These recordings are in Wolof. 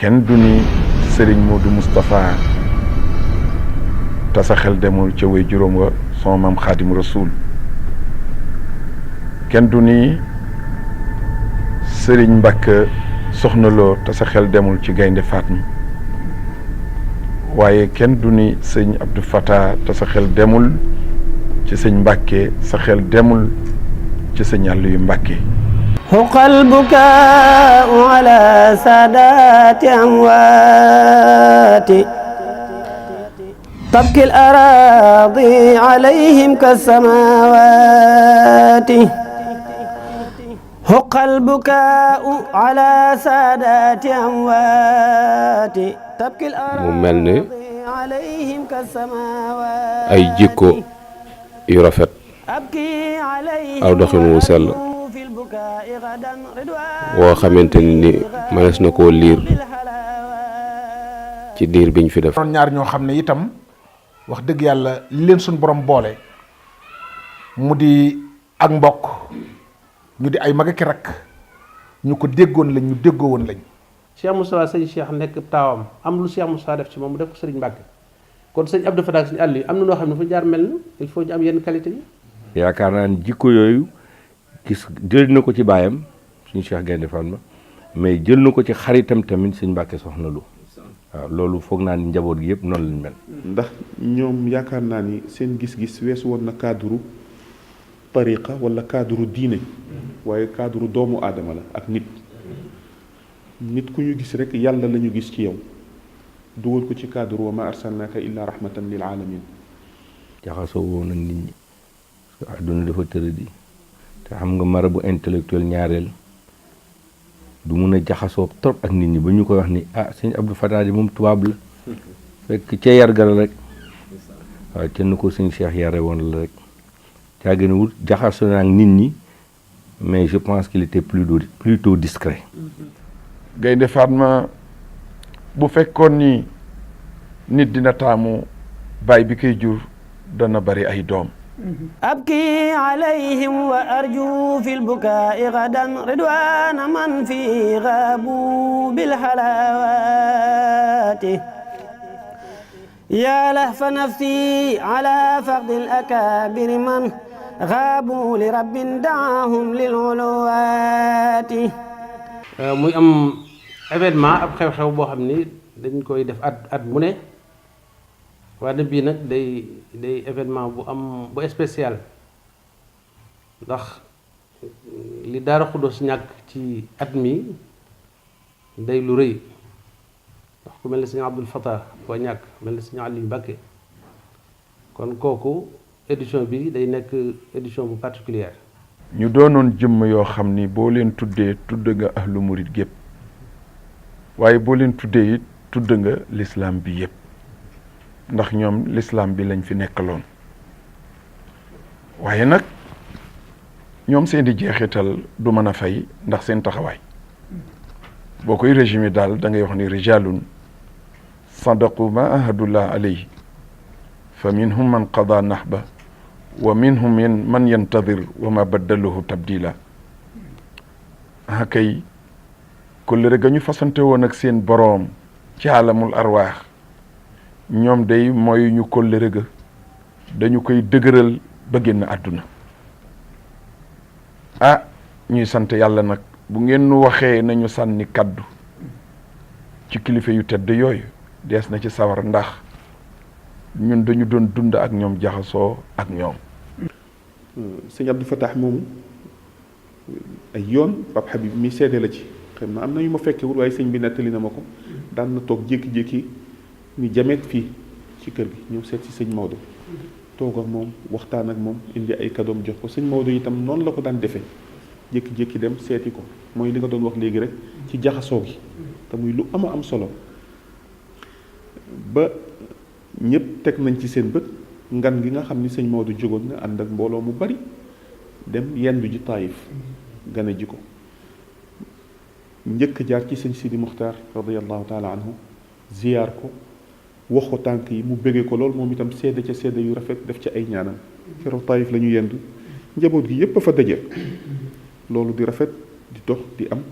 kenn du ni sëriñ Modou Moustapha te sa xel demul ca way juróom wa son maam Xaadim Rasul kenn du ni sëriñ Mbàkke Soxna Lo te sa xel demul ci Gaynde Fatma waaye kenn du ni sëñ Abdou Fatah te sa xel demul ci sëñ Mbàkke sa xel demul ci sëñ Aliyu Mbàkke حق البكاء على سادات أموات تبكي الأراضي عليهم كالسماوات حق البكاء على سادات أموات تبكي الأراضي عليهم كالسماوات ay jikko yu rafet aw doxin wu sell woo xamante ni mënees na koo liir ci diir biñ fi def. ñaar ñoo xam ne itam wax dëgg yàlla li leen suñ borom boole mu di ak mbokk ñu di ay mag ak rakk ñu ko déggoon lañ ñu déggoo woon lañ. Cheikh Moustapha sëñ Cheikh nekk taawam am lu Cheikh Moustapha def ci moom mu def ko sëriñ Mbàkke kon sëñ Abdou Fatah sëñ Aliou am na noo xam ne fu jaar mel na il faut ñu am yenn qualité yi. yaakaar naa ni jikko yooyu gis jël na ko ci baayam suñu Cheikh Gaynde Fatma mais jël na ko ci xaritam tamit suñ Mbàkke Soxna Lo waaw loolu foog naa ni njaboot gi yëpp noonu lañ mel. ndax ñoom yaakaar naa ni seen gis-gis weesu woon na cadre tariqa wala cadre diine waaye cadre doomu aadama la ak nit ku ñu gis rek yàlla la ñu gis ci yow dugal ko ci cadre wa ma arsalnaka illa rahmatan lil alamin. jaxasoo woon ak nit ñi parce que àdduna dafa tëradi te xam nga marabu intellectuel ñaareel du mun a jaxasoo trop ak nit ñi ba ñu koy wax ni ah sëñ Abdou Fatah di moom tubaab la fekk ca yar ga la rek waaw kenn ko sëñ Cheikh yare woon la rek caa gën a wut jaxasoo na ak nit ñi mais je pense qu'il était plutôt discret. Gaynde Fatma bu fekkoon ni nit dina taamu baay bi koy jur dana bari ay doom. أبكي عليهم وأرجو في البكاء غدا رضوان من في غابوا بالحلاوات يا لهف نفسي على فقد الأكابر من غابوا لرب دعاهم للعلوات muy am événement ab xew-xew boo xam ni dañ koy def at mu ne waaye bii nag day événement bu spécial ndax li Daara Xuddoos ñàkk ci at mi day lu rëy ndax ku mel ne sëñ Abdou Fatah koo ñàkk mel ne sëñ Aliou Mbàkke kon kooku édition bi day nekk édition bu particulière. ñu doonoon jëmm yoo xam ni boo leen tuddee tudd nga ahlu murid gépp waaye boo leen tuddee it tudd nga l'islam bi yépp ndax ñoom l'islam bi lañ fi nekkaloon waaye nag ñoom seen di jeexital du mën a fay ndax seen taxawaay boo koy résumé daal da ngay wax ni rijalun sadaqu ma ahadullah alayhi fa minhum man qada nahba wa minhum man yantadir wa ma baddaluhu tabdila kay kóllëre ga ñu fasante woon ak seen boroom ci alamul arwaax ñoom day mooy ñu kóllëre ga dañu koy dëgëral ba génn àdduna ñuy sant yàlla nag bu ngeen nu waxee nañu sànni kaddu ci kilifa yu tedd yooyu dees na ci sawar ndax ñun dañu doon dund ak ñoom jaxasoo ak ñoom. sëñ Abdou Fatah moomu ay yoon Pape Habib mi seede la ci xam na am na yu ma fekkewul waaye sëñ bi nettali na ma ko daan na toog jékki-jékki ni jameet fii ci kër gi ñëw seet si sëñ Maodo toog ak moom waxtaan ak moom indi ay kadoom jox ko sëñ Maodo itam noonu la ko daan defee jékki-jékki dem seeti ko mooy li nga doon wax léegi rek ci jaxasoo gi te muy lu am solo ba ñëpp teg nañ ci seen bët ngan gi nga xam ni sëñ Maodo jógoon na ànd ak mbooloo mu bari dem yendu ji Taïf gane ji ko njëkk jaar ci sëñ Sidi Muxtaar radiyallahu taala anhu ziyaar ko wax ko tànk yi mu bëggee ko lool moom itam seede ca seede yu rafet def ca ay ñaanam keroog Taïf la ñu yendu njaboot gi yépp a fa daje loolu di rafet di dox di am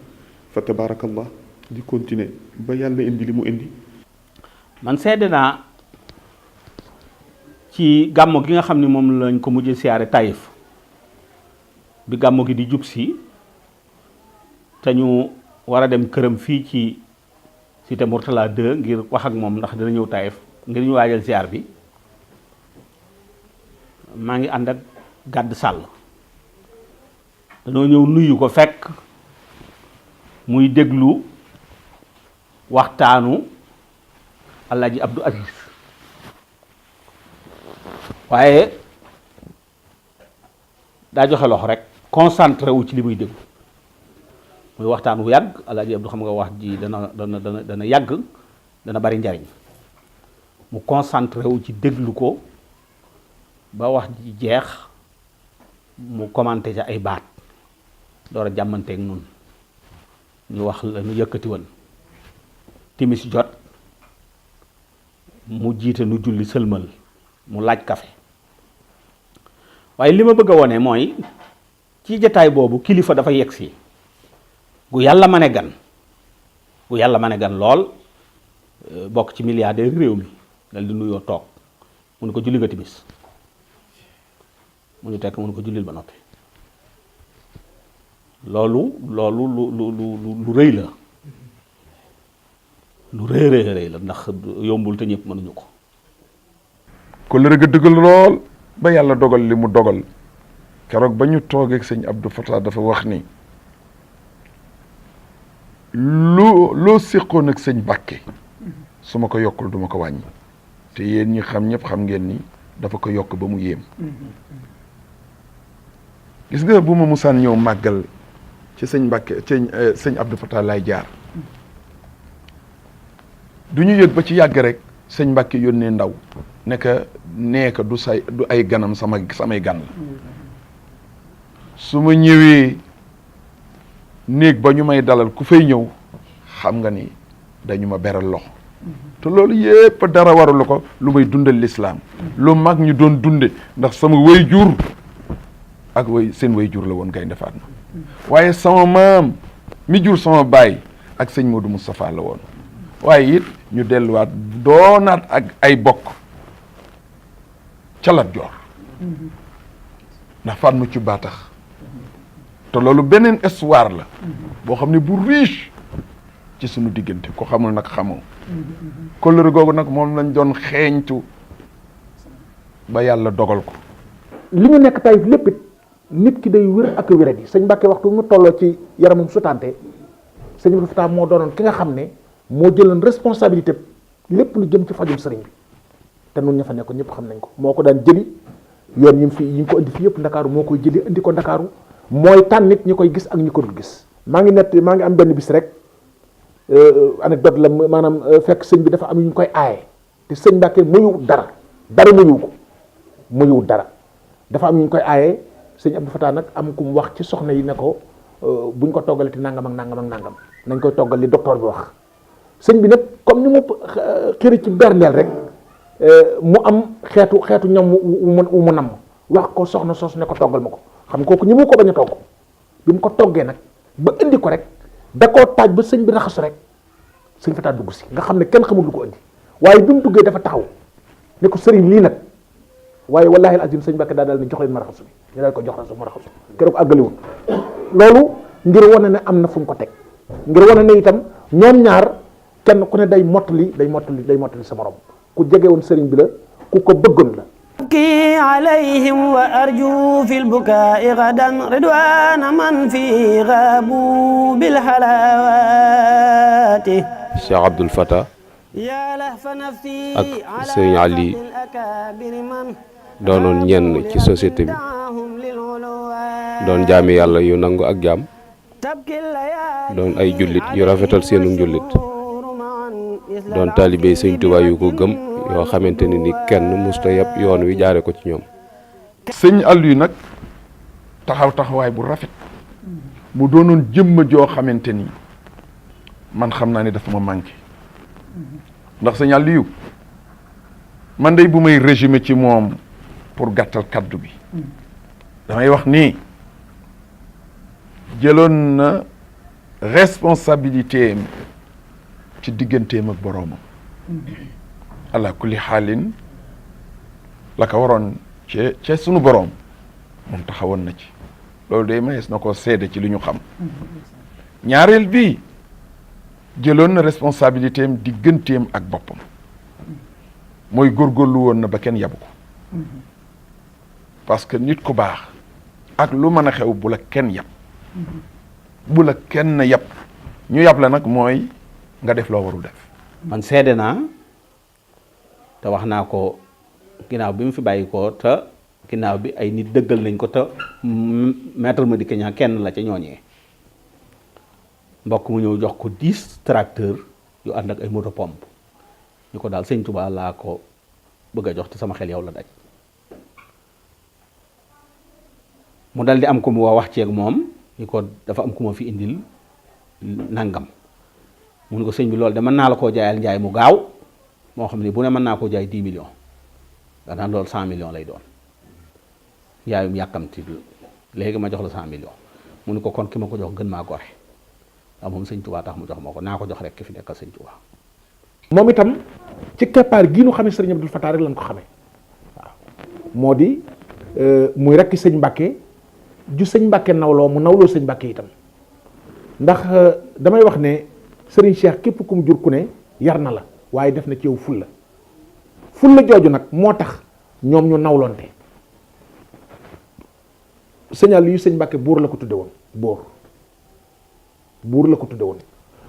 fa tabaarakallah di continuer ba yàlla indi li mu indi. man seede naa ci gàmmo gi nga xam ne moom lañ ko mujj siyaare Taïf bi gàmmo gi di jub si te ñu war a dem këram fii ci cité Mourtala 2 ngir wax ak moom ndax dina ñëw Taïf ngir ñu waajal siyaar bi maa ngi ànd ak gàdd sàll dañoo ñëw nuyu ko fekk muy déglu waxtaanu Alaaji Abdou Aziz waaye daa joxe loxo rek concentré wu ci li muy déglu muy waxtaan wu yàgg Alaaji Abdou xam nga wax ji dana yàgg dana bari njariñ mu concentré wu ci déglu ko ba wax ji jeex mu commenté ca ay baat door a jàmmanteeg nun ñu wax la ñu yëkkati woon timis jot mu jiite nu julli sëlmal mu laaj kafe waaye li ma bëgg a wone mooy ci jataay boobu kilifa dafa yegg si gu yàlla ma ne gan lool bokk ci milliardaire réew mi dal di nuyoo toog mu ne ko julli nga timis mu ñu tekk mu ne ko jullil ba noppi loolu lu rëy la lu rëy la ndax yombul te ñëpp mënuñu ko. kóllëre ga dëggal lool ba yàlla dogal li mu dogal keroog ba ñu toogee ak sëñ Abdou Fatah dafa wax ni loo séqoon ak sëñ Bàkke su ma ko yokkul duma ko wàññi te yéen ñi xam ñëpp xam ngeen ni dafa ko yokk ba mu yéem. gis nga bu ma musaan ñëw màggal ci sëñ Mbàkke sëñ Abdou Fatah lay jaar du ñu yëg ba ci yàgg rek sëñ Mbàkke yónnee ndaw nekk du ay ganam samay gan la su ma ñëwee néeg ba ñu may dalal ku fay ñëw xam nga ni dañu ma beral loxo te loolu yépp dara warulu ko lu may dundal lislaam lu mag ñu doon dunde ndax sama way jur ak seen way jur la woon Gaynde Fatma waaye sama maam mi jur sama baay ak sëñ Modou Moustapha la woon waaye it ñu delluwaat doonaat ak ay bokk ca Lat Joor ndax Fatma ci baa tax te loolu beneen histoire la boo xam ne bu riche ci sunu diggante ko xamul nag xamoo kóllëre googu nag moom lañ doon xeeñtu ba yàlla dogal ko li ñu nekk Taïf lépp it nit ki day wér ak wéradi yi sëñ Mbàkke waxtu mu tolloo ci yaramum sutante sëñ Abdou Fatah moo doonoon ki nga xam ne moo jëloon responsabilité lépp lu jëm ci fajum sëriñ bi te nun ña fa nekk ñëpp xam nañ ko moo ko daan jëli yoon yi ñu ko indi fi yëpp Ndakaaru moo koy jëli indi ko Ndakaaru mooy tànn nit ñi koy gis ak ñi ko dul gis. maa ngi am benn bis rek anecdote la maanaam fekk sëñ bi dafa am yu ñu koy aaye te sëñ Mbàkke muyuwut dara muyuwut dara dafa am yu ñu koy aaye sëñ Abdou Fatah nag am ku mu wax ci soxna yi ne ko buñ ko toggalati nangam ak nangam ak nangam nañ koy toggal li docteur bi wax sëñ bi nag comme ni mu xëri ci berndeel rek mu am xeetu ñam wu mu namm wax ko soxna soos ne ko toggal ma ko xam kooku ñi mu ko bañ a togg bi mu ko toggee nag ba indi ko rek da koo taaj ba sëñ bi raxasu rek sëñ Fatah dugg si nga xam ne kenn xamul lu ko indi waaye bi mu duggee dafa taxaw ne ko sëriñ lii nag waaye wallaahi al azim sëñ Mbàkke daal ne jox leen ma raxasu bi ñu daal ko jox raxasu ma raxasu keroog àggaliwul loolu ngir wane ne am na fu mu ko teg ngir wane ne itam ñoom ñaar kenn ku ne day mottali sa morom ku jege woon sëriñ bi la ku ko bëggoon la. أبكي عليهم وأرجو في البكاء غدا رضوان من في غابوا بالحلاوات Cheikh Abdou Fatah ak Sëriñ Ali doonoon ñenn ci société bi doon jaami yàlla yu nangu ak jaam doon ay jullit yu rafetal seenu njullit doon taalibey Sëñ Tuubaa yu ko gëm yoo xamante ni kenn musta yëpp yoon wi jaare ko ci ñoom. sëñ Aliou nag taxawaay bu rafet mu doonoon jëmm joo xamante ni man xam naa ni dafa ma manqué ndax sëñ Aliou man day bu may résumé ci moom pour gàttal kaddu bi damay wax ni jëloon na responsabilité ci digganteem ak boroomam ala kulli xaalin la ko waroon ci sunu boroom moom taxawoon na ci loolu day mayees na ko seede ci li ñu xam ñaareel bi jëloon na responsabilité am digganteem ak boppam mooy góorgóorlu woon na ba kenn yabu ko parce que nit ku baax ak lu mën a xew bu la kenn yab bu la kenn yab ñu yab la nag mooy nga def loo warul def. man seede naa te wax naa ko ginnaaw bi mu fi bàyyi ko te ginnaaw bi ay nit dëggal nañ ko te maître Madické Niang kenn la ca ñooñee mbokk mu ñëw jox ko 10 tracteur yu ànd ak ay moto pompe ñu ko daal sëñ Touba laa ko bëgg a jox te sama xel yow la daj mu dal di am ko mu wax ceeg moom ni ko dafa am ku ma fi indil nangam mu ne ko sëñ bi loolu de mën naa la koo jaayal njaay mu gaaw moo xam ne bu ne mën naa koo jaay 10 millions danaa loolu 100 millions lay doon njaayum yàkkamti léegi ma jox la 100 millions mu ne ko kon ki ma ko jox gën maa gore waaw moom sëñ Touba tax mu jox ma ko naa ko jox rek ki fi nekkal sëñ Touba. moom itam ci keppaar gii nu xamee sëriñ Abdou Fatah rek lañ ko xamee waaw moo di muy rekk sëñ Mbàkke ju sëñ Mbàkke nawloo mu nawloo sëñ Mbàkke itam ndax damay wax ne sëriñ Cheikh képp ku mu jur ku ne yar na la waaye def na ci yow fulla jooju nag moo tax ñoom ñu nawlonte sëñal yu sëñ Mbàkke buur la ko tudde woon buur la ko tudde woon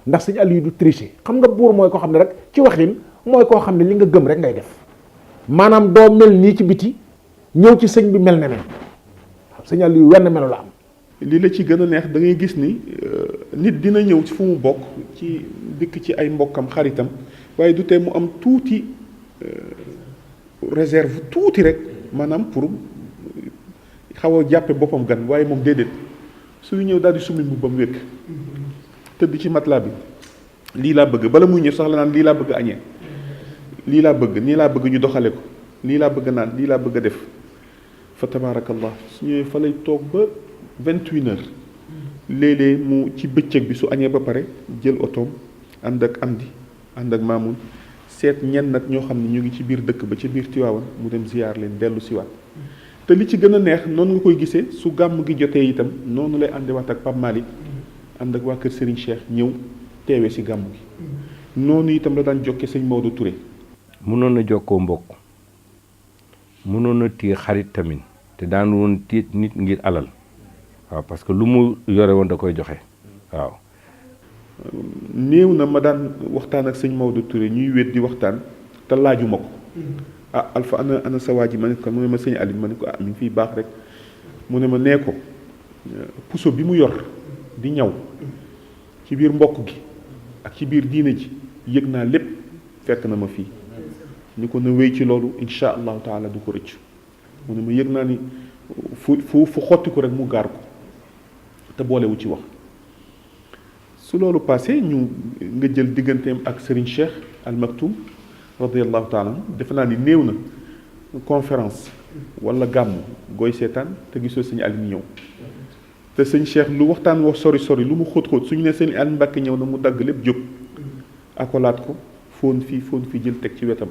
ndax sëñ Aliou du tricher xam nga buur mooy koo xam ne rek ci waxin mooy koo xam ne li nga gëm rek ngay def maanaam doo mel nii ci biti ñëw ci sëñ bi mel ne sëñ Aliou wenn melo la am. li la ci gën a neex da ngay gis ni nit dina ñëw ci fu mu bokk ci dikk ci ay mbokkam xaritam waaye du tee mu am tuuti réserve tuuti rek maanaam pour xaw a jàppe boppam gan waaye moom déedéet suy ñëw daal di summi mbubbam wékk tëdd ci matelas bi lii laa bëgg bala muy ñëw sax la naan lii laa bëgg añee lii laa bëgg nii laa bëgg ñu doxale ko lii laa bëgg naan lii laa bëgg a def fa tabaarakallah su ñëwee fa lay toog ba 21 heures léeg-léeg mu ci bëccëg bi su añee ba pare jël otoom ànd ak Amdi ànd ak Maamun seet ñenn nag ñoo xam ne ñu ngi ci biir dëkk ba ci biir Tiwaawan mu dem ziyaar leen dellu siwaat te li ci gën a neex noonu nga koy gisee su gàmm gi jotee itam noonu lay àndewaat ak Pape Malick ànd ak waa kër Serigne Cheikh ñëw teewee si gàmm gi noonu itam la daan jokkee sëñ Maodo Touré. mënoon na jokkoo mbokk mënoon na téye xarit tamit te daan woon tiit nit ngir alal waaw parce que lu mu yore woon da koy joxe waaw. néew na ma daan waxtaan ak sëñ Maodo Touré ñuy wét di waxtaan te laajuma ko. ah Alpha ana sa waa ji ma ne ko mu ne ma sëñ Aliou ma ne ko mi ngi fiy baax rek mu ne ma nee ko puso bi mu yor di ñaw ci biir mbokk gi ak ci biir diine ji yëg naa lépp fekk na ma fii ni ko na wéy ci loolu insha allahu taala du ko rëcc mu ne ma yëg naa ni fu xotti ko rek mu gaar ko te boolewu ci wax su loolu passé ñu nga jël digganteem ak Serigne Cheikh Al Maktoum radiyallahu taala defe naa ni néew na conférence wala gàmm gooy seetaan te gisoo sëñ Aliou ñëw te sëñ Cheikh lu waxtaan wax sori lu mu xóot suñu ne sëñ Aliou Mbàkke ñëw na mu dagg lépp jóg akolaat ko foon fii jël teg ci wetam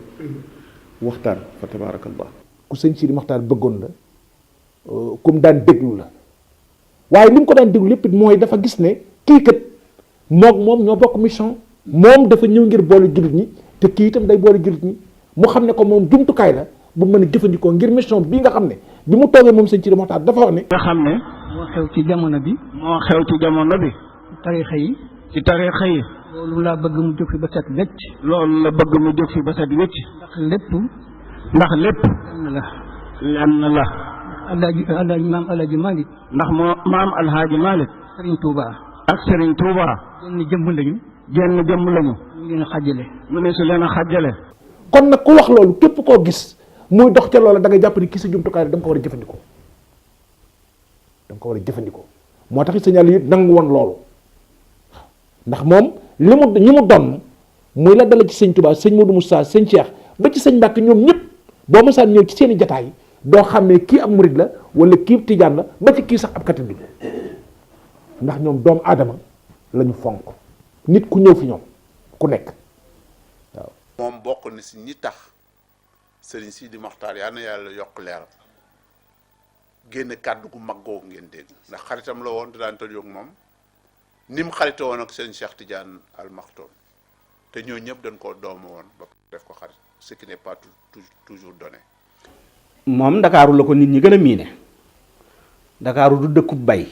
waxtaan fa tabaarakallah ku sëñ Sidi Moxtaar bëggoon la comme daan déglu la waaye li mu ko daan déglu lépp mooy dafa gis ne kii kat moom ñoo bokk mission moom dafa ñëw ngir boole jullit ñi te kii itam day boole jullit ñi mu xam ne ko moom jumtukaay la bu mën a jëfandikoo ngir mission bii nga xam ne bi mu toogee moom sëñ Sidi Moxtaar dafa wax ne nga xam ne moo xew ci jamono bi tarixa yi ci tarixa yi loolu laa bëgg mu jóg fi ba set wecc loolu la bëgg mu jóg fi ba set wecc ndax lépp lenn la alaaji maam alaaji Malick ndax maam alhaaji Malick Serigne Touba ak Serigne Touba jenn jëmm lañu mu leen a xàjjale mu ne su leen a xàjjale kon nag ku wax loolu képp koo gis muy dox ca loola da ngay jàpp ni kii sa jumtukaay la da nga ko war a jëfandikoo moo tax it sëñ Aliou nangu woon loolu ndax moom ñi mu doon muy la dala ci sëñ Touba sëñ Modou Moussa sëñ Cheikh ba ci sëñ Mbàkke ñoom ñëpp boo mësaan ñëw ci seeni jataay doo xam ne kii ab murid la wala kii tijaan la ba ci kii sax ab catholique ndax ñoom doomu aadama lañu fonk nit ku ñëw fi ñoom ku nekk. moom bokk na si ñi tax sëriñ Sidi Moxtaar yaa na yàlla yokk leeral génn kàddu gu mag googu ngeen dégg ndax xaritam la woon te daan tëdd ak moom ni mu xarite woon ak sëriñ Cheikh Tidiane Al Maktoum te ñoo ñëpp dañ koo doomu woon ba def ko xarit ce qui n'est pas toujours donné. moom ndakaaru la ko nit ñi gën a miine ndakaaru du dëkkub bay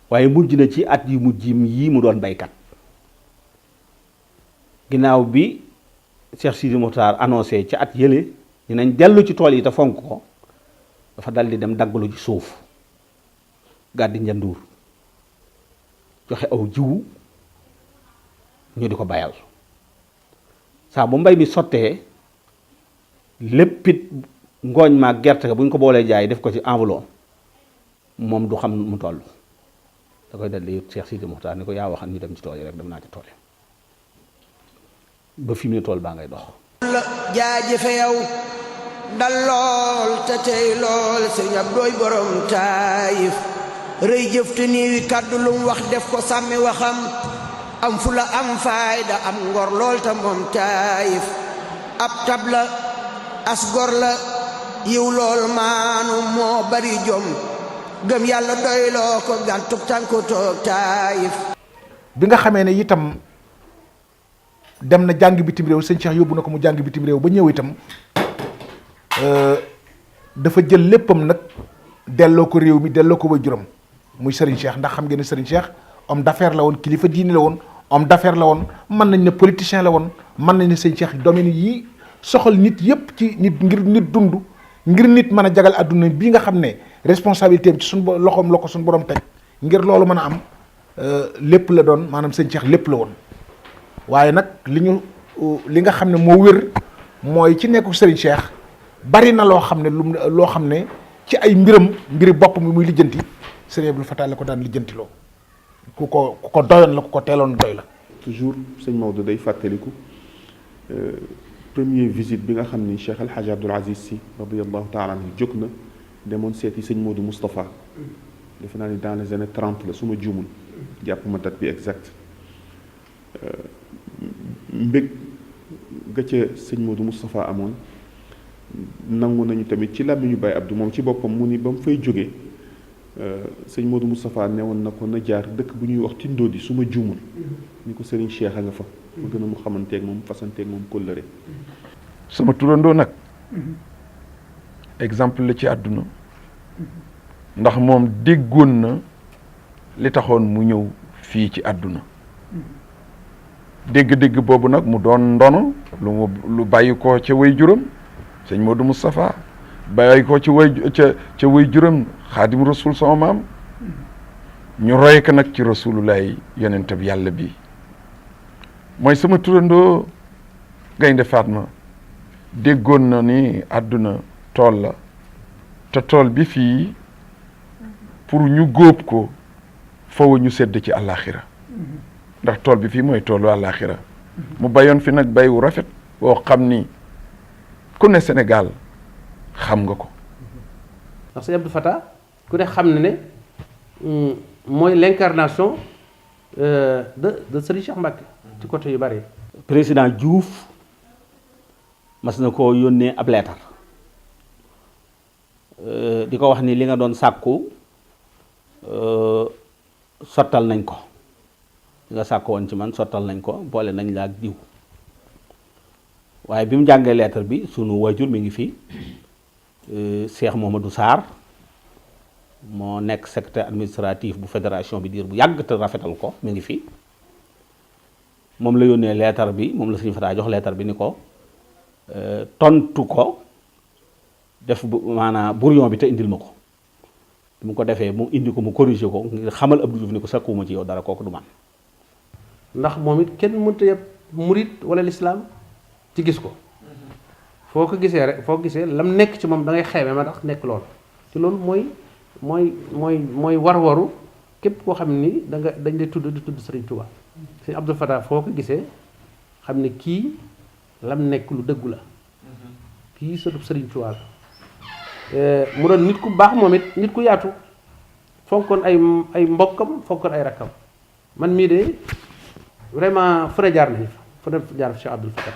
waaye mujj na ci at yu mujj yii mu doon baykat ginnaaw bi Cheikh Sidi Mokhtar annoncé ci at yële dinañ dellu ci tool yi te fonk ko dafa dal di dem daggalu ci suuf gàddi njanduur joxe aw jiwu ñu di ko bayal saa bu mbay mi sottee léppit ngooñ maa gerte ga bu ñu ko boolee jaay def ko ci enveloppe moom du xam mu toll da koy dal di Cheikh Sidi Mokhtar ni ko yaa waxan ñu dem ci tool yi rek dem naa ci tool yi ba fi mu ne tool baa ngay dox jaajëfe yow dal lool te tey lool sëñ Abdooy borom Taayif rëy jëf te niiwi kàddu lum wax def ko sàmmi waxam am fula am fayda am ngor lool te moom Taayif ab tab la as gor la yiw lool maanu moo bari jom gëm yàlla doyloo ko gàntuk tànku toog Taayif. bi nga xamee ne itam dem na jàng bitim réew sëñ Cheikh yóbbu na ko mu jàng bitim réew ba ñëw itam dafa jël léppam nag delloo ko réew mi delloo ko waajuram muy Serigne Cheikh ndax xam ngeen ne Serigne Cheikh homme d'affaires la woon kilifa diini la woon homme d'affaires la woon mën nañ ne politicien la woon mën nañ ne sëñ Cheikh domaine yi soxal nit yépp ci nit ngir nit dund ngir nit mën a jagal adduna bii nga xam ne responsabilité am ci suñu loxoom la ko suñu borom teg ngir loolu mën a am lépp la doon maanaam sëñ Cheikh lépp la woon. waaye nag li nga xam ne moo wér mooy ci nekku Serigne Cheikh bari na loo xam ne loo xam ne ci ay mbiri bopp mi muy lijjanti Serigne Abdou Fatah la ko daan lijjanti loo ku ko doyoon la ku ko teeloon doy la. toujours sëñ Maodo day fàttaliku première visite bi nga xam ni Cheikh El Hadj Abdoul Aziz Sy radiyallahu taala anhu jóg na demoon seeti sëñ Maodo Moustapha defe naa ni dans les années 30 la su ma juumul jàpp ma date bi exact mbég ga ca sëñ Modou Moustapha amoon nangu nañu tamit ci làmmiñu Baye Abdou moom ci boppam mu ni ba mu fay jógee sëñ Modou Moustapha newoon na ko na jaar dëkk bu ñuy wax Tindodi su ma juumul ni ko Serigne Cheikh a nga fa ma gën a mu xamanteeg moom fasanteeg moom kóllëre. sama turandoo nag exemple la ci àdduna ndax moom déggoon na li taxoon mu ñëw fii ci àdduna dégg-dégg boobu nag mu doon ndono lu bàyyi ko ca way juram sëñ Modou Moustapha bàyyi ko ca way juram xaadim rasul sama maam ñu roy ko nag ci rasulullahi yonent bi yàlla bi mooy sama turandoo Gaynde Fatma déggoon na ni àdduna tool la te tool bi fii pour ñu góob ko faw ñu sedd ci àllaaxira ndax tool bi fii mooy toolu àllaaxira mu bayoon fi nag bay wu rafet boo xam ni ku ne Sénégal xam nga ko. ndax sëñ Abdou Fatah ku ne xam ne mooy l'incarnation de Serigne Cheikh Mbacké ci côté yu bari. président Diouf mas na koo yónnee ab leetar di ko wax ni li nga doon sàkku sottal nañ ko li nga sàkku woon ci man sottal nañ ko boole nañ la ak diw waaye bi mu jàngee leetar bi sunu waajur mi ngi fi Cheikh Mohamadou Sarr moo nekk secrétaire administratif bu fédération bi diir bu yàgg te rafetal ko mi ngi fi moom la yónnee leetar bi moom la Serigne Fatah jox leetar bi ni ko tontu ko def maanaam brouillon bi te indil ma ko mu ko defee mu indi ko mu corrigé ko ngir xamal Abdou Diouf ni ko sakkuwuma ci yow dara kooku du man ndax moom it kenn mënta yëpp murit wala lislaam ci gis ko foo ko gisee rek foo ko gisee lam nekk ci moom da ngay xeebe ma tax nekk loolu te loolu mooy war-waru képp koo xam ni dañ lay tudd di tudd Serigne Touba Serigne Abdou Fatah foo ko gisee xam ne kii lam nekk lu dëggu la kii sëtub Serigne Touba la mu doon nit ku baax moom it nit ku yaatu fonkoon ay mbokkam fonkoon ay rakkam man mii de vraiment fu ne jaar nañu fa fu ne jaar Cheikh Abdoul Fatah.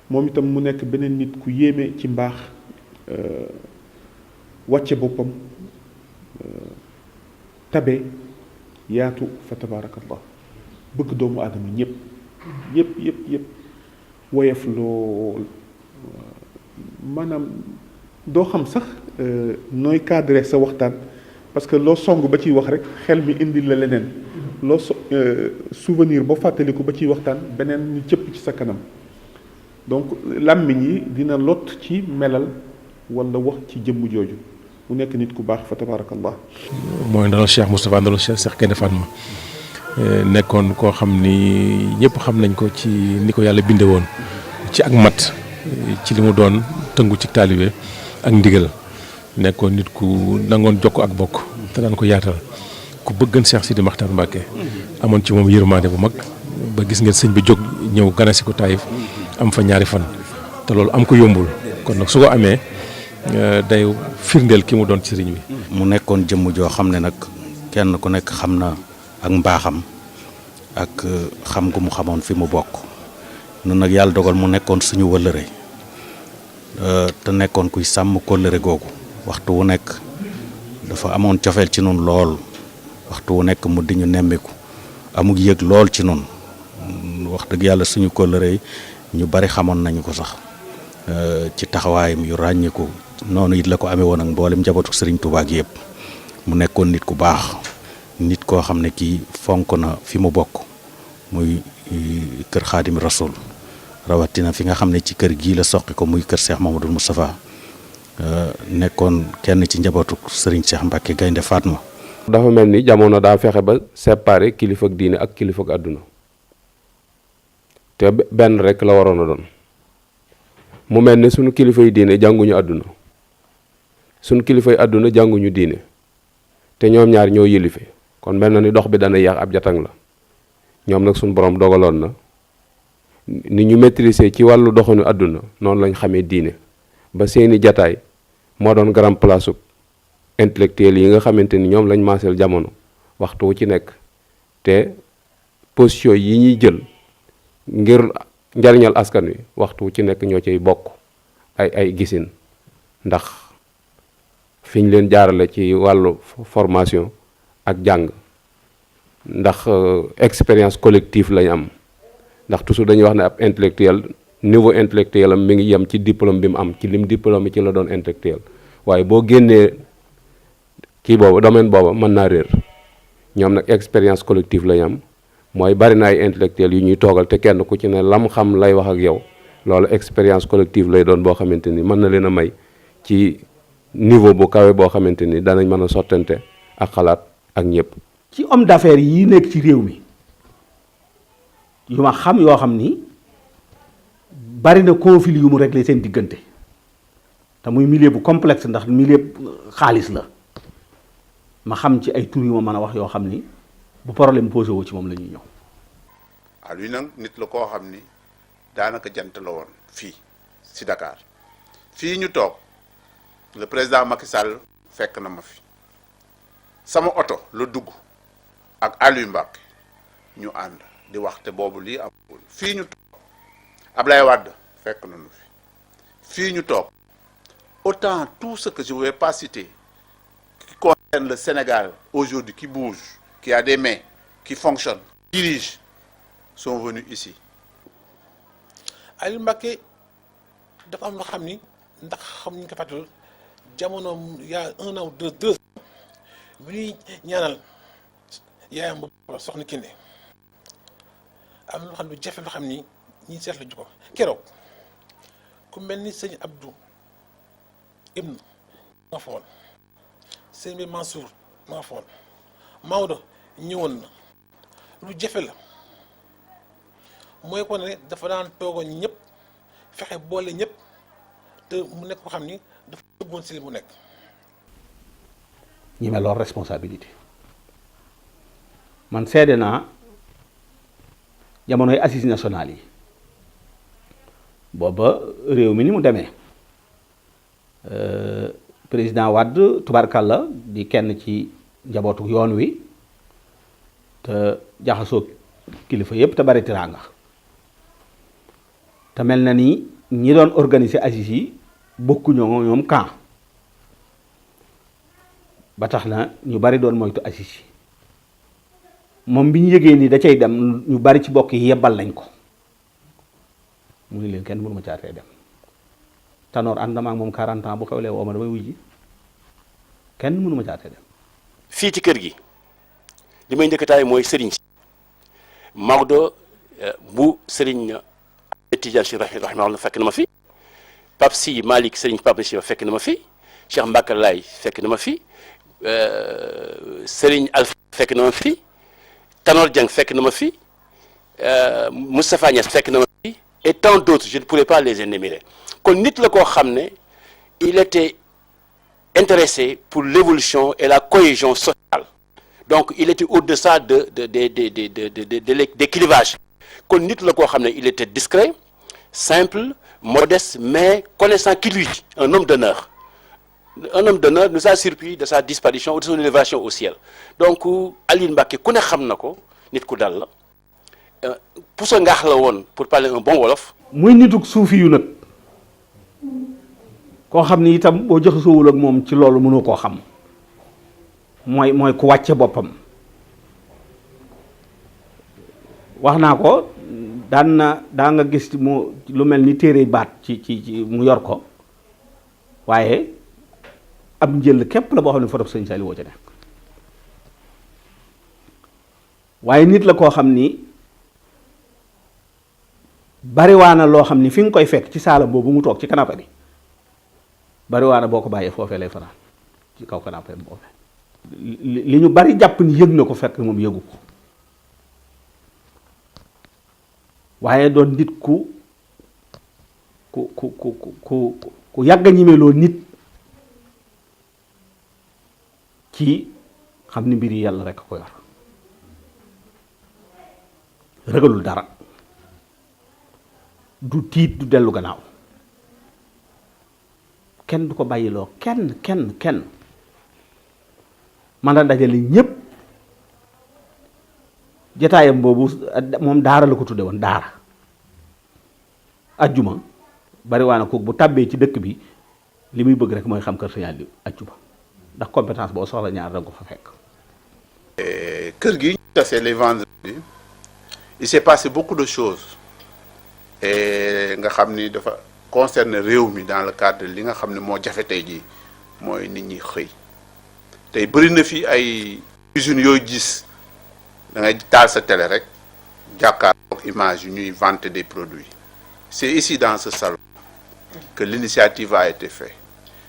moom itam mu nekk beneen nit ku yéeme ci mbaax wàcce boppam tabe yaatu fa tabaarakallah bëgg doomu aadama yëpp woyof lool maanaam doo xam sax nooy cadré sa waxtaan parce que loo song ba ciy wax rek xel mi indi la leneen loo souvenir boo fàttaliku ba ciy waxtaan beneen ñu cëpp ci sa kanam donc làmmiñ yi dina lot ci melal wala wax ci jëmm jooju mu nekk nit ku baax fa tabaarakallah. mooy ndonal Cheikh Moustapha ndonal Cheikh Gaïndé Fatma nekkoon koo xam ni ñëpp xam nañ ko ci ni ko yàlla binde woon ci ak mat ci li mu doon tëngu ci taalibe ak ndigal nekkoon nit ku nangoon jokk ak bokk te daan ko yaatal ku bëggan Cheikh Sidi Makhtar Mbacké amoon ci moom yërmande bu mag ba gis ngeen sëñ bi jóg ñëw ganasi ko Taïf am fa ñaari fan te loolu am ko yombul kon nag su ko amee day firndeel ki mu doon ci sëriñ bi. mu nekkoon jëmm joo xam ne nag kenn ku nekk xam na ak mbaaxam ak xam gu mu xamoon fi mu bokk nun nag yàlla dogal mu nekkoon suñu wëllëre te nekkoon kuy sàmm kóllëre googu waxtu wu nekk dafa amoon cofeel ci nun lool waxtu wu nekk mu di ñu nemmiku amug yëg lool ci nun wax dëgg yàlla suñu kóllëre yi ñu bari xamoon nañu ko sax ci taxawaayam yu ràññiku noonu it la ko amee woon ak mboolem njabootu Serigne Touba gi yëpp mu nekkoon nit ku baax nit koo xam ne kii fonk na fi mu bokk muy kër Xaadim Rasul rawatina fi nga xam ne ci kër gii la soqi ko muy kër Cheikh Mamadou Moustapha nekkoon kenn ci njabootu Serigne Cheikh Mbacké Gaïndé Fatma. dafa mel ni jamono daa fexe ba séparer kilifa ak diine ak kilifa ak àdduna te benn rek la waroon a doon mu mel ni sunu kilifa yi diine jànguñu àdduna sunu kilifa yi àdduna jànguñu diine te ñoom ñaar ñoo yilife kon mel na ni dox bi dana yàq ab jatang la ñoom nag sunu borom dogaloon na ni ñu maîtriser ci wàllu doxinu àdduna noonu lañ xamee diine ba seeni jataay moo doon grand place intellectuel yi nga xamante ni ñoom lañ maaseel jamono waxtu wu ci nekk te position yi ñuy jël ngir njariñal askan wi waxtu wu ci nekk ñoo cay bokk ay gisin ndax fiñ leen jaarale ci wàllu formation ak jàng ndax expérience collective lañ am ndax toujours dañuy wax ne ab intellectuel niveau intellectuel am mi ngi yem ci diplôme bi mu am ci lim diplôme ci la doon intellectuel waaye boo génnee kii boobu domaine booba mën naa réer ñoom nag expérience collective lañ am mooy bari na ay intellectuel yu ñuy toogal te kenn ku ci ne lam xam lay wax ak yow loolu expérience collective lay doon boo xamante ni mën na leen a may ci niveau bu kawe boo xamante ni danañ mën a sottante ak xalaat ak ñëpp. ci homme d'affaires yi nekk ci réew mi yu ma xam yoo xam ni bari na conflit yu mu réglé seen diggante te muy milieu bu complexe ndax milieu xaalis la ma xam ci ay tur yu ma mën a wax yoo xam ni bu problème posé woo ci moom la ñuy ñëw. waaw luy nag nit la koo xam ni daanaka jant la woon fii si Dakar fii ñu toog le président Macky Sall fekk na ma fi sama oto la dugg ak Aliou Mbacké ñu ànd di wax te boobu lii amul fii ñu toog Ablaye Wade fekk nañu fi fii ñu toog autant tout ce que je ne vais pas citer qui concerne le Sénégal aujourd'hui qui bouge qui a des mains qui fonctionnent qui dirigent sont venus ici. Aliou Mbacké dafa am loo xam ni ndax xam ñu ko fàttali jamono il y a 1 an ou 2 ans bi ñuy ñaanal yaayam ba soxna Kine am na loo xam ne jafe loo xam ni ñi seetlu ju ko keroog ku mel ni sëñ Abdou Ibn ma fool sëñ bi Mansour ma fool Maodo ñëwoon na lu jafe la mooy ko ne dafa daan toogoon ñëpp fexe boole ñëpp te mu nekk ko xam ni dafa dëggoon si li mu nekk. ñi mel loolu responsabilité man seede naa jamonoy assises nationales yi booba réew mi ni mu demee président Wade tubarkalla di kenn ci njabootu yoon wi te jaxasoo kilifa yépp te bari tiraanga te mel na ni ñi doon organiser assises yi bokkuñoo ñoom camp ba tax na ñu bari doon moytu assises yi moom bi ñu yëgee ni da cay dem ñu bari ci bokk yi yebbal nañ ko mu ni leen kenn mënu ma caatee dem Tanor ànd na ak moom 40 ans bu xewlee woo ma damay wuy ji kenn mënu ma caatee dem. fii ci kër gi li may njëkkataay mooy Serigne si Maodo bu Serigne Tidiane Sy rahimahullah fekk na ma fi Pape Sy Malick Serigne Pape Sy fekk na ma fi Cheikh Mbacke Laye fekk na ma fi Serigne Alpha fekk na ma fi Tanor Dieng fekk na ma fi Moustapha Niass fekk na ma fi et tant d'autres je ne pourrais pas les énumérer kon nit la koo xam ne il était intéressé pour l'évolution et la cohésion sociale donc il était au-deçà des clivages kon nit la koo xam ne il était discret simple modeste mais connaissant qui lui un homme d'honneur nous a surpris de sa disparition ou de son élévation au ciel donc Alioune Mbacké ku ne xam na ko nit ku dal la puso ngaax la woon pour parler un bon wolof. muy nituk suufi yu nag koo xam ni itam boo jaxasoowul ak moom ci loolu mënoo koo xam mooy ku wàcce boppam wax naa ko daa nga gis mu lu mel ni téere baat ci mu yor ko waaye ab njël képp la boo xam ne foto sëñ Saliou woo ca nekk waaye nit la koo xam ni bariwaana loo xam ni fi nga koy fekk ci saala boobu mu toog ci canapé bi bariwaana boo ko bàyyee foofee lay fanaan ci kaw canapé boobee li ñu bari jàpp ni yëg na ko fekk moom yëgu ko waaye doon nit ku yàgg a ñimeloo nit ci xam ni mbir yi yàlla rekk ko yor ragalul dara du tiit du dellu gannaaw kenn du ko bàyyiloo kenn man a dajale ñépp jataayam boobu moom daara la ko tudde woon daara ajjuma bari waa na kook bu tàbbee ci dëkk bi li muy bëgg rek mooy xam kër Sëñ Aliou ajjuma ndax compétence boo soxla ñaar danga ko fa fekk. kër gi ñu tasee les vendredis il s'est passé beaucoup de choses et nga xam ni dafa concerner réew mi dans le cadre de li nga xam ne moo jafe tey jii mooy nit ñi xëy tey bëri na fi ay usines yooyu gis da ngay taal sa télé rek jàkkaarloog image yu ñuy vanter des produits c'est ici dans ce salon que l'initiative a été faite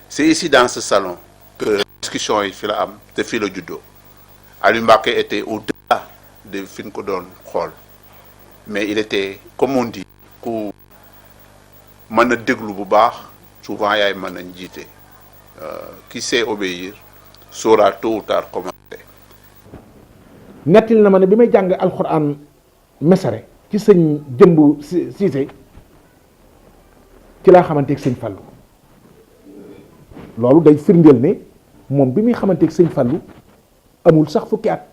c'est ici dans ce salon que discussion yi fi la am te fii la juddoo Aliou Mbacké était au-delà de fi ñu ko doon xool mais il était comme on dit ku mën a déglu bu baax souvent yaay mën a jiite qui sait obéir saura tôt ou tard commander. nettil na ma ne bi may jàng alxuraan mesare ci sëñ jëmb siise ci laa xamanteeg sëñ Fallu loolu day firndeel ne moom bi muy xamanteeg sëñ Fallu amul sax fukki at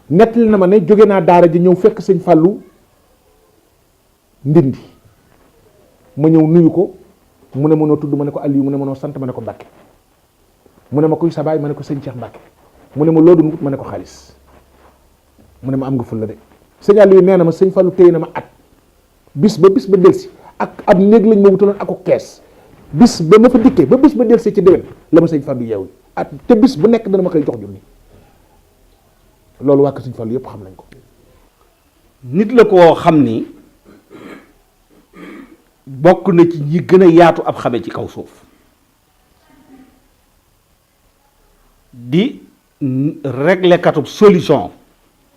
nettil na ma ne jóge naa daara ji ñëw fekk sëñ Fallu ndindi ma ñëw nuyu ko mu ne mënoo tudd ma ne ko Aliou mu ne mënoo sant ma ne ko Mbàkke mu ne ma kuy sa baay ma ne ko sëñ Cheikh Mbàkke mu ne ma loo doon wut ma ne ko xaalis mu ne ma am nga ful la de sëñ Aliou nee na ma sëñ Fallu téye na ma at bis ba delsi ak ab néeg lañ ma wutaloon ak kees bis ba ma fa dikkee ba bis ba delsi ci déwén la ma sëñ Fallu yeewu at te bis bu nekk dana ma koy jox junni loolu waa ko sëñ Fallu yëpp xam nañ ko. nit la koo xam ni bokk na ci ñi gën a yaatu ab xame ci kaw suuf di régler katub solution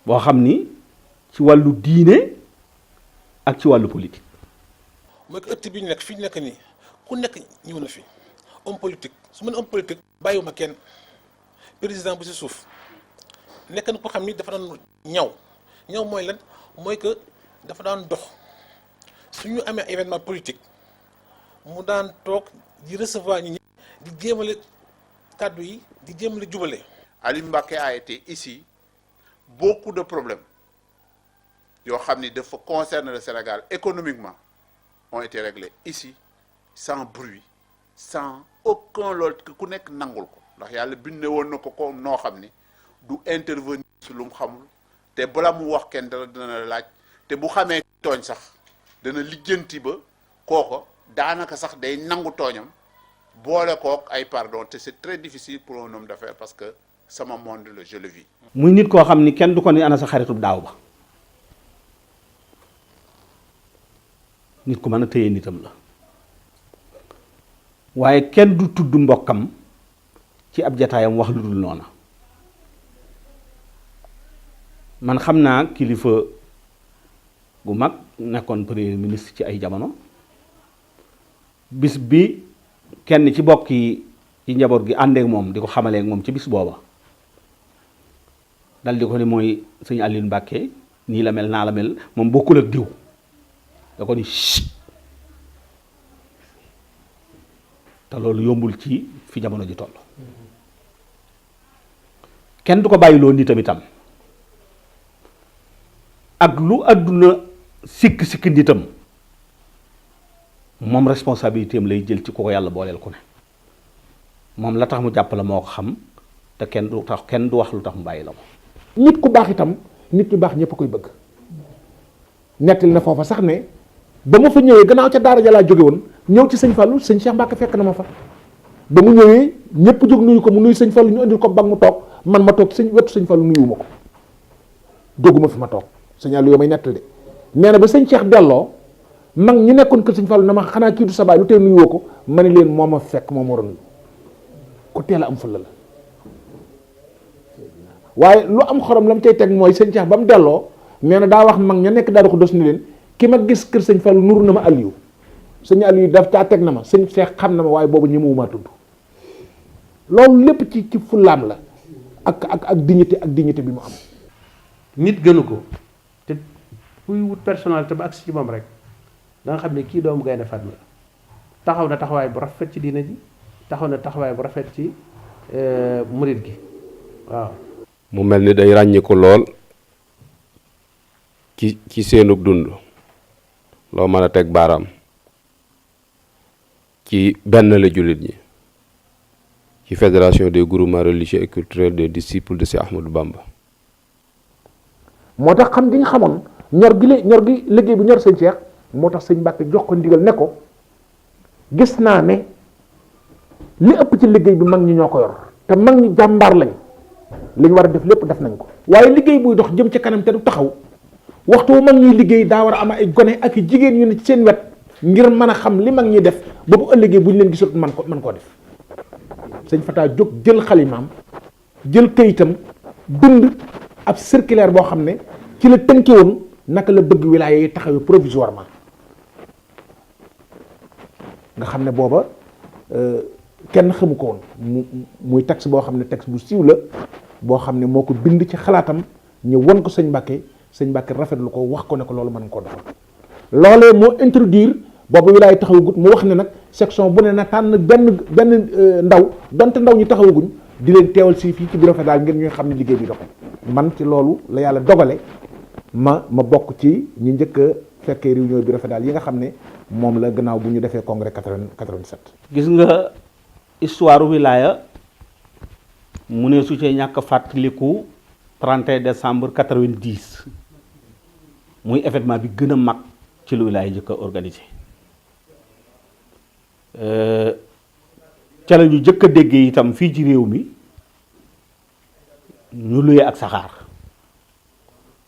boo xam ni ci wàllu diine ak ci wàllu politique. mooy que ëtt bi ñu nekk fi ñu nekk nii ku nekk ñëw na fi homme politique su ma nee homme politique bàyyiwuma kenn président bu si suuf nekk na ko xam ni dafa daan ñaw mooy lan mooy que dafa daan dox su ñu amee événement politique mu daan toog di recevoir ñi di jéemale kàddu yi di jéemale jubale. Aliou Mbacké a été ici beaucoup de problèmes yoo xam ni dafa concerner le Sénégal économiquement ont été réglés ici sans bruit sans aucun loolu ku nekk nangul ko ndax yàlla bindee woon na ko noo xam ni du intervenir su lu mu xamul te bala mu wax kenn dana la laaj te bu xamee tooñ sax dana lijjanti ba kooko daanaka sax day nangu tooñam boole kook ay pardon te c'est très difficile pour un homme d'affaires parce que sama monde la je le vis. muy nit koo xam ni kenn du ko ni ana sa xaritub daaw ba nit ku mën a téye nitam la waaye kenn du tudd mbokkam ci ab jataayam wax lu dul noona man xam naa kilifa gu mag nekkoon premier ministre ci ay jamono bis bi kenn ci bokk yi ci njaboot gi àndeek moom di ko xamaleek moom ci bis booba dal di ko ni mooy sëñ Aliou Mbàkke nii la mel naa la mel moom bokkul ak diw da ko ni te loolu yombul ci fi jamono ji toll kenn du ko bàyyiloo nitam itam ak lu àdduna sikk nitam moom responsabilité am lay jël ci ku ko yàlla booleel ku ne moom la tax mu jàpp la moo ko xam te kenn du wax lu tax mu bàyyi la ko. nit ku baax itam nit ñu baax ñëpp koy bëgg nettali na foofa sax ne ba ma fa ñëwee gannaaw ca daara ja laa jóge woon ñëw ci sëñ Fallou sëñ Cheikh Mbacke fekk na ma fa ba mu ñëwee ñëpp jóg nuyu ko mu nuyu sëñ Fallou ñu indil ko bag mu toog man ma toog wetu sëñ Fallou nuyuwuma ko jóguma fi ma toog sëñ Aliou may nettali de nee na ba sëñ Cheikh delloo mag ñi nekkoon kër sëñ Fallou na ma xanaa kii du sa baay lu tee nuyuwoo ko ma ne leen moo ma fekk moo ma war a nuyu ku teel a am fulla la waaye lu am xorom la mu cay teg mooy sëñ Cheikh ba mu delloo nee na daa wax mag ña nekk daal di ko dos ni leen ki ma gis kër sëñ Fallou nuru na ma Aliou sëñ Aliou daf caa teg na ma sëñ Cheikh xam na ma waaye boobu ñemewumaa tudd loolu lépp ci fullaam la ak dignité bi mu am. nit gënu ko te kuy wut personnalité ba agsi ci moom rek da nga xam ne kii doomu Gaynde Fatma la taxaw na taxawaay bu rafet ci diina ji taxaw na taxawaay bu rafet ci murit gi waaw. mu mel ni day ràññiku lool ci seenug dund loo mën a teg baaraam ci benn la jullit ñi ci fédération des groupements religieux et culturels des disciples de Cheikh Ahmadou Bamba. moo tax xam gi nga xamoon ñor gi liggéey bi ñor sëñ Cheikh moo tax sëñ Mbàkke jox ko ndigal ne ko gis naa ne li ëpp ci liggéey bi mag ñi ñoo ko yor te mag ñi jàmbaar lañ li ñu war a def lépp def nañ ko waaye liggéey buy dox jëm ca kanam te du taxaw waxtu mag ñuy liggéey daa war a am ay gone ak i jigéen yu ne ci seen wet ngir mën a xam li mag ñi def ba bu ëllëgee bu ñu leen gisut man koo def sëñ Fata jóg jël xalimaam jël këyitam bind ab circulaire boo xam ne ci la tënke woon naka la bëgg wilaya yi taxawee provisoirement nga xam ne booba kenn xamu ko woon muy texte boo xam ne texte bu siiw la boo xam ne moo ko bind ci xalaatam ñu won ko sëñ Mbàkke rafetlu ko wax ko ne ko loolu mën nga koo defal loolee moo introduire boobu wilaay taxawagut mu wax ne nag section bu ne na tànn benn ndaw donte ndaw ñi taxawaguñ di leen teewal si fii ci bureau fédéral ngir ñuy xam ne liggéey bi doxal man ci loolu la yàlla dogale ma bokk ci ñi njëkk a fekkee réunion bureau fédéral yi nga xam ne moom la gannaaw bu ñu defee congrès 87. gis nga histoire wilaya mu ne su cee ñàkk fàttaliku 31 décembre 90 muy événement bi gën a mag ci lu wilaya njëkk a organisé ca la ñu njëkk a déggee itam fii ci réew mi ñu luye ak saxaar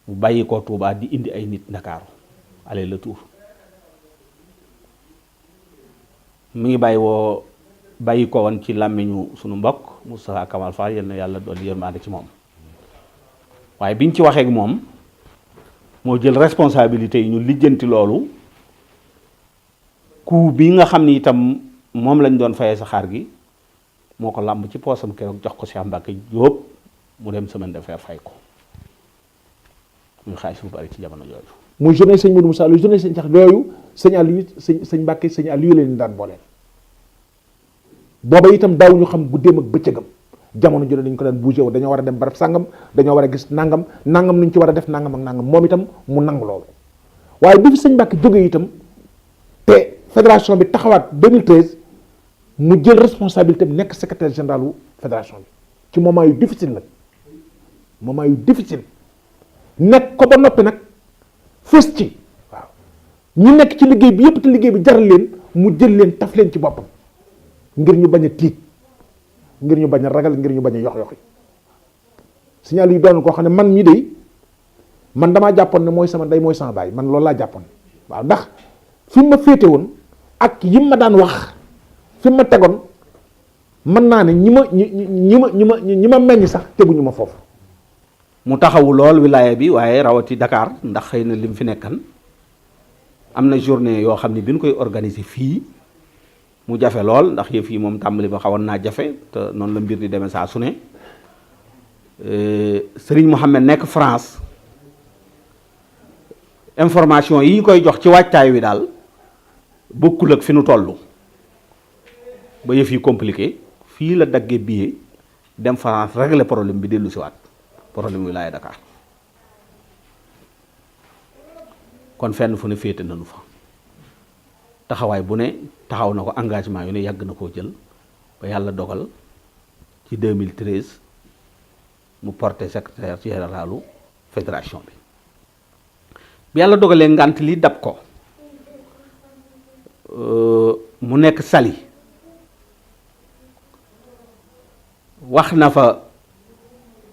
mu bàyyi ko Touba di indi ay nit Ndakaaru aller retour mu ngi bàyyi ko woon ci làmmiñu sunu mbokk Moustapha Kamal Fall yal na yàlla doon yërmande ci moom waaye biñ ci waxee ak moom moo jël responsabilité yi ñu lijjanti loolu coût bi nga xam ni itam moom lañ doon fayee saxaar gi moo ko làmb ci poosam keroog jox ko Cheikh Mbacke Diop mu dem semaine de fer fay ko muy xaalis bu bari ci jamono jooju. muy journée sëñ Modou Moussa journée sëñ Cheikh yooyu sëñ Aliou sëñ Mbacke sëñ Aliou leen daan booleel booba itam daaw ñu xam guddeem ak bëccëgam jamono ju ne dañ ko daan bougé wu dañoo war a dem barab sàngam dañoo war a gis nangam nuñ ci war a def nangam ak nangam moom itam mu nangu loolu waaye bi fi sëñ Mbàkke jógee itam te fédération bi taxawaat 2013 mu jël responsabilité bi nekk secrétaire général wu fédération bi ci moment yu difficile nag nekk ko ba noppi nag fës ci waaw ñu nekk ci liggéey bi yëpp te liggéey bi jaral leen mu jël leen taf leen ci boppam ngir ñu bañ a tiit ngir ñu bañ a ragal ngir ñu bañ a yox-yoxi signal yi doon koo xam ne man mii de man damaa jàppoon ne mooy sama ndey mooy sama baay man loolu laa jàppoon waaw ndax fi ma féete woon ak yim ma daan wax fi ma tegoon mën naa ne ñi ma meññ sax teguñu ma foofu. mu taxawu lool wilaya bi waaye rawati Dakar ndax xëy na lim fi nekkan am na journée yoo xam ne bi ñu koy organiser fii mu jafe lool ndax yëf yi moom tàmbali ba xawoon naa jafe te noonu la mbir di demee saa su ne Serigne Mohamed nekk France information yi ñu koy jox ci waajtaay wi daal bokkul ak fi nu toll ba yëf yi compliqué fii la daggee billet dem France régler problème bi dellu si waat problème wilaya Dakar kon fenn fu ne féete nañu fa taxawaay bu ne taxaw na ko engagement yu ne yàgg na koo jël ba yàlla dogal ci 2013 mu porté secrétaire généralu fédération bi yàlla dogalee ngant li dab ko mu nekk Saly wax na fa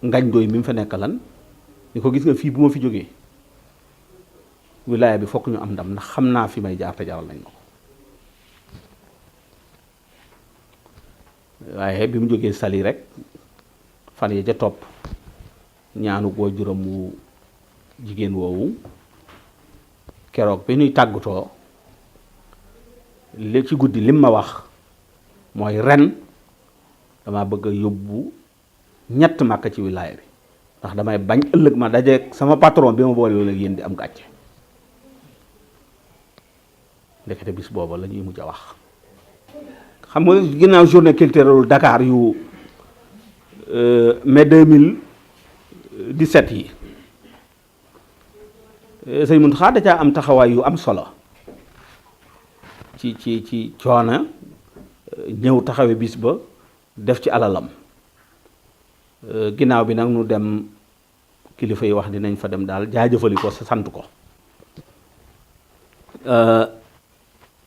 ngañ doy mi mu fa nekk lan ni ko gis nga fii bu ma fi jógee wilaya bi fokk ñu am ndam ndax xam naa fi may jaar te jaral nañ ma ko waaye bi mu jógee Saly rek fan ya ca topp ñaanu boo juróom wu jigéen woowu keroog bi ñuy tàggatoo li ci guddi lim ma wax mooy ren dama bëgg a yóbbu ñett màkk ci wilaya bi ndax damay bañ ëllëg ma dajeeg sama patron bi ma boole woon ak yéen di am gàcce ndekete bis booba la ñuy mujj a wax xam nga ginnaaw journée culturelle Dakar yu mai 2017 yi sëñ Mountakha da caa am taxawaay yu am solo ci coono ñëw taxawe bis ba def ci alalam ginnaaw bi nag nu dem kilifa yi wax dinañ fa dem daal jaajëfali ko sa sant ko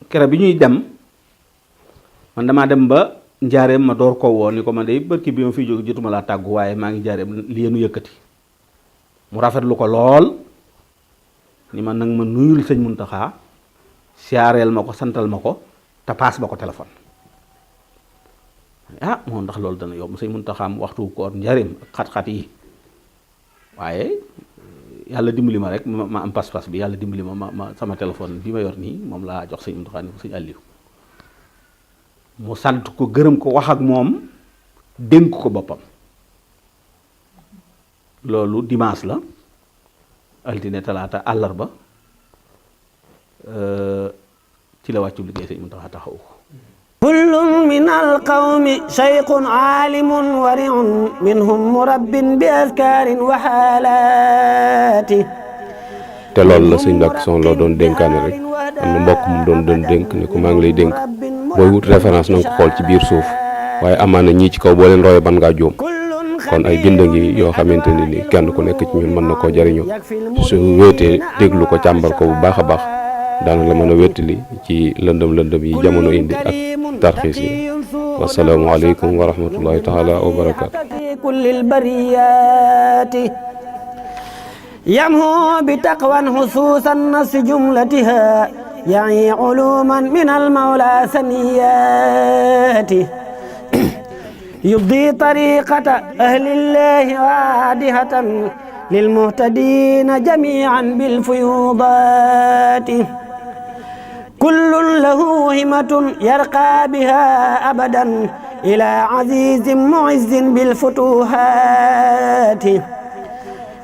kere bi ñuy dem man damaa dem ba njaareem ma door ko woon ni ko man de barki bi ma fiy jóge jotuma laa tàggu waaye maa ngi njaareem li nu yëkkati mu rafetlu ko lool ni man nag ma nuyul sëñ Mountakha siyaareel ma ko santal ma ko te paas ba ko téléphone ah moom ndax loolu dana yomb sëñ Mountakha waxtu koor njaareem ak xat-xat yi waaye yàlla dimbali ma rek ma am pas-pas bi yàlla dimbali ma sama téléphone bi ma yor nii moom laa jox sëñ Mountakha ni ko sëñ Aliou mu sant ko gërëm ko wax ak moom dénk ko boppam loolu dimanche la altine talaata àllarba ci la wàccu liggéey sëñ Mountakha taxaw ko kullun min alqawmi shaykhun aalimun wari'un minhum murabbin bi azkarin wa xaalaati te loolu la sëñ Mbàkke Soxna Lo doon dénkaane rek am na mbokk mu doon dénk ni ko maa ngi lay dénk booy wut référence na nga ko xool ci biir suuf waaye amaana ñii ci kaw boo leen royee ban ngaa jóom kon ay bind ngi yoo xamante ne ni kenn ku nekk ci ñun mën na koo jariñoo su wéetee déglu ko càmbar ko bu baax a baax daana la mën a wéttali ci lëndëm yi jamono indi ak tarxiis yi wasalaamu aleykum wa rahmatullahi taala wa barakaatu kullil bariyati yamhu bi taqwan hususan nas jumlatiha يعني علوما من المولى ثنيات يبدي طريقة أهل الله وادهة للمهتدين جميعا بالفيوضات كل له همة يرقى بها أبدا إلى عزيز معز بالفتوحات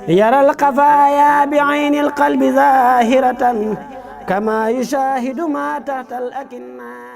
يرى القفايا بعين القلب ظاهرة كما يشاهد ما تحت الأكنات